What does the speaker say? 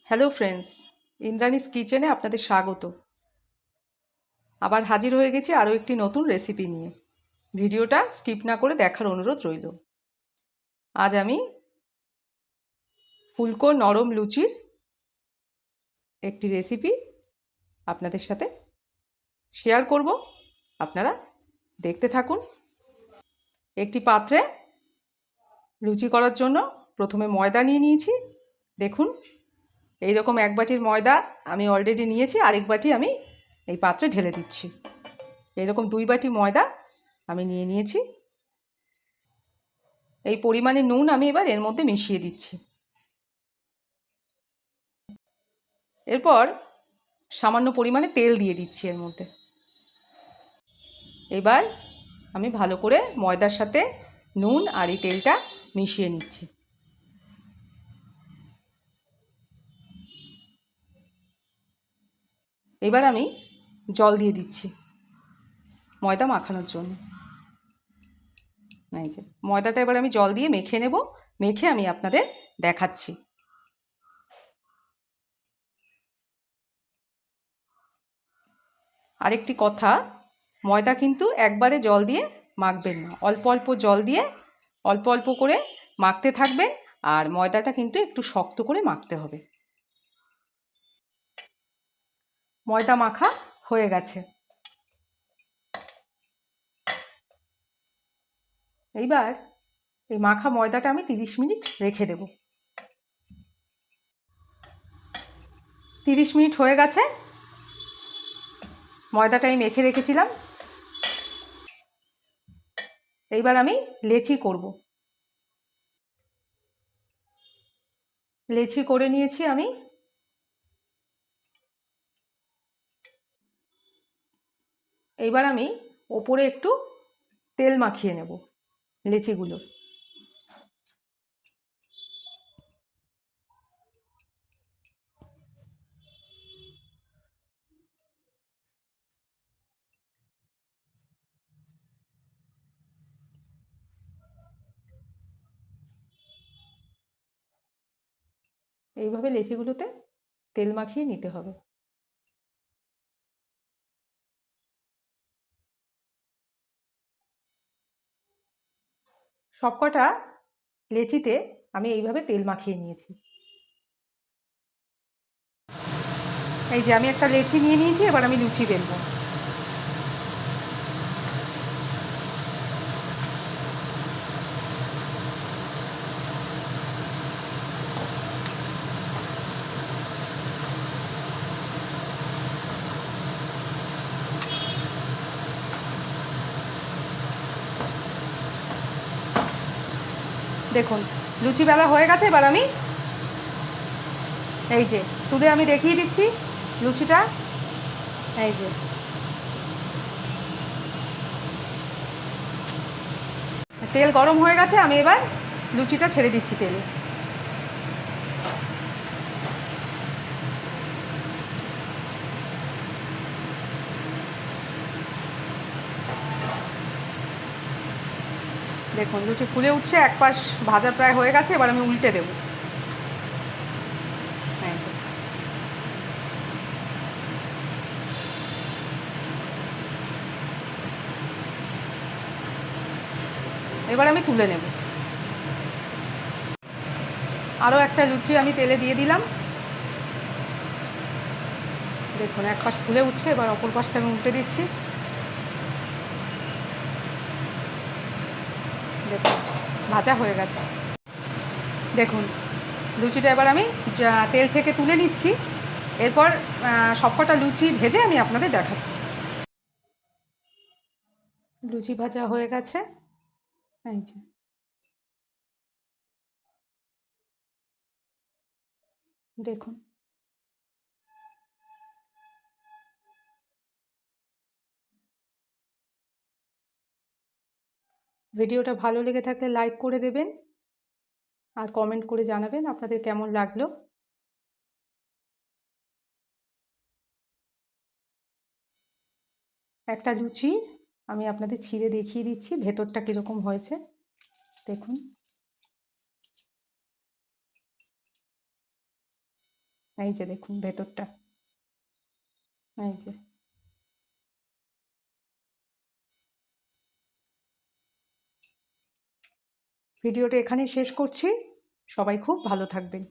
Hello friends, Indrani's কিচেনে আপনাদের স্বাগত। আবার হাজির হয়ে গেছি আরও একটি নতুন রেসিপি নিয়ে। ভিডিওটা স্কিপ না করে দেখার অনুরোধ রইল। আজ আমি ফুলকো নরম লুচির একটি রেসিপি আপনাদের সাথে শেয়ার করব। আপনারা দেখতে থাকুন। একটি পাত্রে লুচি করার জন্য প্রথমে ময়দা নিয়ে নিয়েছি। দেখুন, এইরকম এক বাটির ময়দা আমি অলরেডি নিয়েছি, আরেক বাটি আমি এই পাত্রে ঢেলে দিচ্ছি। এইরকম 2 বাটি ময়দা আমি নিয়ে নিয়েছি। এই পরিমাণে নুন আমি এবার এর মধ্যে মিশিয়ে দিচ্ছি। এরপর সামান্য পরিমাণে তেল দিয়ে দিচ্ছি এর মধ্যে। এবার আমি ভালো করে ময়দার সাথে নুন আর এই তেলটা মিশিয়ে নিচ্ছি। এবার আমি জল দিয়ে দিচ্ছি ময়দা মাখানোর জন্য। এই যে ময়দাটা এবার আমি জল দিয়ে মেখে নেব, মেখে আমি আপনাদের দেখাচ্ছি। আরেকটি কথা, ময়দা কিন্তু একবারে জল দিয়ে মাখবেন না, অল্প অল্প জল দিয়ে অল্প অল্প করে মাখতে থাকবেন। আর ময়দাটা কিন্তু একটু শক্ত করে মাখতে হবে। ময়দা মাখা হয়ে গেছে। এইবার এই মাখা ময়দাটা আমি 30 মিনিট রেখে দেব। 30 মিনিট হয়ে গেছে। ময়দাটা আমি মেখে রেখেছিলাম। এইবার আমি লেচি করব। লেচি করে নিয়েছি আমি। এইবার আমি ওপরে একটু তেল মাখিয়ে নেব লেচিগুলো। এইভাবে লেচিগুলোতে তেল মাখিয়ে নিতে হবে। সবকটা লেচিতে আমি এইভাবে তেল মাখিয়ে নিয়েছি। এই যে আমি একটা লেচি নিয়ে নিয়েছি, এবার আমি লুচি বেলবো। দেখুন, লুচি বেলা হয়ে গেছে। এবার আমি এই যে তুলে আমি দেখিয়ে দিচ্ছি লুচিটা। এই যে তেল গরম হয়ে গেছে, আমি এবার লুচিটা ছেড়ে দিচ্ছি তেলে। দেখুন লুচি ফুলে উঠছে, এক পাশ ভাজা প্রায় হয়ে গেছে। এবার আমি উল্টে দেব। এবার আমি তুলে নেব। আরও একটা লুচি আমি তেলে দিয়ে দিলাম। দেখুন এক পাশ ফুলে উঠছে, এবার অপর পাশটা আমি উল্টে দিচ্ছি। দেখুন ভাজা হয়ে গেছে। দেখুন লুচিটা এবার আমি তেল থেকে তুলে নিচ্ছি। এরপর সবকটা লুচি ভেজে আমি আপনাদের দেখাচ্ছি। লুচি ভাজা হয়ে গেছে। এই যে দেখুন। ভিডিওটা ভালো লেগে থাকলে লাইক করে দেবেন আর কমেন্ট করে জানাবেন আপনাদের কেমন লাগলো। একটা লুচি আমি আপনাদের ছিঁড়ে দেখিয়ে দিচ্ছি ভেতরটা কীরকম হয়েছে। দেখুন এই যে দেখুন ভেতরটা, এই যে। ভিডিওটা এখানেই শেষ করছি। সবাই খুব ভালো থাকবেন।